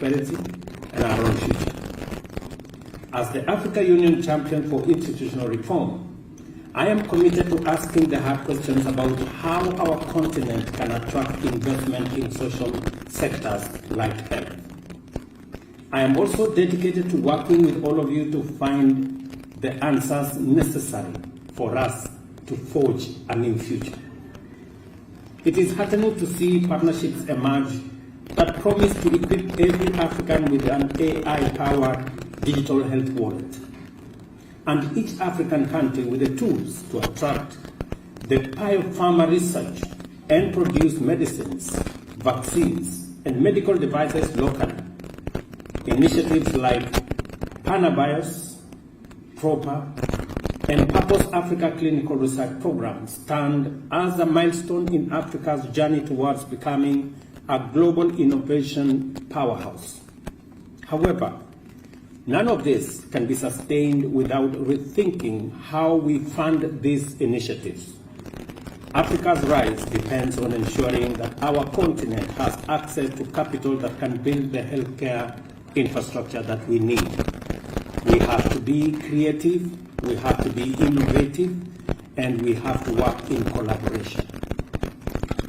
prosperity and our own future. As the Africa Union champion for institutional reform, I am committed to asking the hard questions about how our continent can attract investment in social sectors like health. I am also dedicated to working with all of you to find the answers necessary for us to forge a new future. It is heartening to see partnerships emerge that promise to equip every African with an AI-powered digital health wallet, and each African country with the tools to attract the biopharma research and produce medicines, vaccines, and medical devices locally. Initiatives like Panabios, PROPER, and Purpose Africa clinical research programs stand as a milestone in Africa's journey towards becoming a global innovation powerhouse. However, none of this can be sustained without rethinking how we fund these initiatives. Africa's rise depends on ensuring that our continent has access to capital that can build the healthcare infrastructure that we need. We have to be creative, we have to be innovative, and we have to work in collaboration.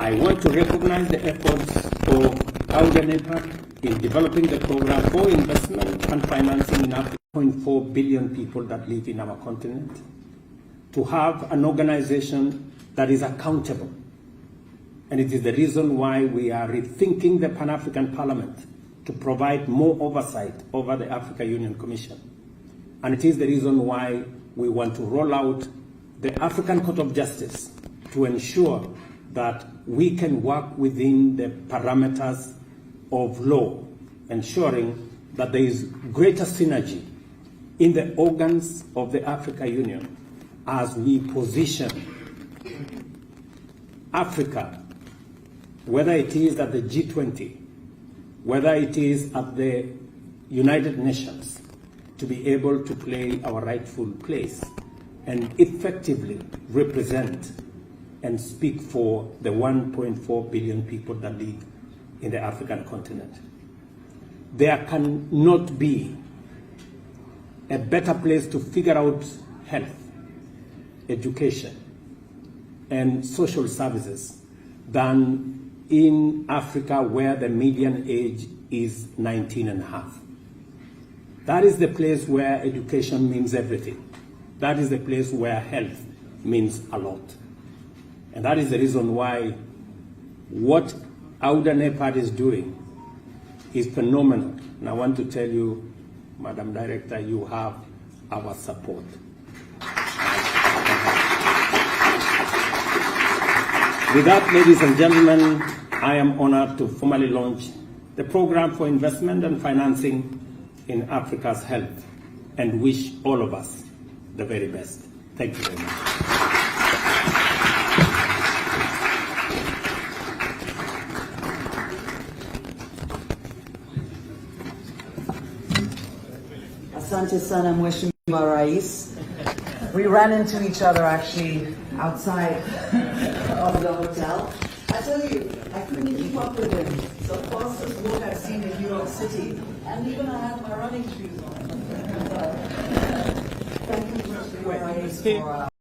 I want to recognize the efforts of AUDA in developing the program for investment and financing in Africa. 0.4 billion people that live in our continent, to have an organization that is accountable. And it is the reason why we are rethinking the Pan-African Parliament to provide more oversight over the Africa Union Commission. And it is the reason why we want to roll out the African Court of Justice to ensure that we can work within the parameters of law, ensuring that there is greater synergy in the organs of the Africa Union as we position Africa, whether it is at the G20, whether it is at the United Nations, to be able to play our rightful place and effectively represent and speak for the 1.4 billion people that live in the African continent. There cannot be a better place to figure out health, education, and social services than in Africa, where the median age is 19 and a half. That is the place where education means everything. That is the place where health means a lot. And that is the reason why what AUDA is doing is phenomenal. And I want to tell you, Madam Director, you have our support. With that, ladies and gentlemen, I am honored to formally launch the program for investment and financing in Africa's health and wish all of us the very best. Thank you very much. Asante sana Mheshimiwa Rais. We ran into each other actually outside of the hotel. I tell you, I couldn't keep up with him. The fastest walk I've seen in New York City, and even I had my running shoes on. Thank you, Mr. Rais, for